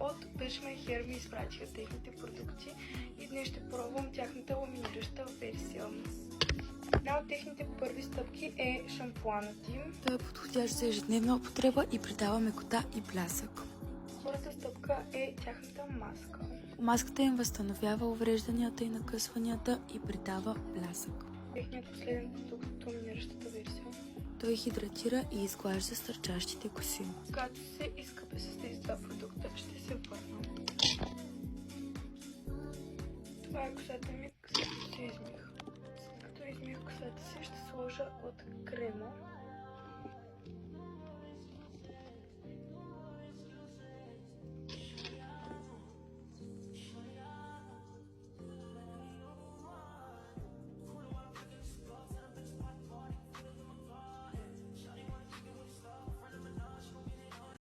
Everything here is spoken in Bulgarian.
от Beach My Hair ми изпратиха техните продукти и днес ще пробвам тяхната ламинираща версия. Една от техните първи стъпки е шампуанът им. Той е подходящ за ежедневна употреба и придава мекота и блясък. Втората стъпка е тяхната маска. Маската им възстановява уврежданията и накъсванията и придава блясък. Техният последен продукт от ламиниращата версия. Той хидратира и изглажда стърчащите коси. Когато се изкъпя с тези два продукта, ще се върна. Това е косата ми, след като измих. След като измих косата си, ще сложа от крема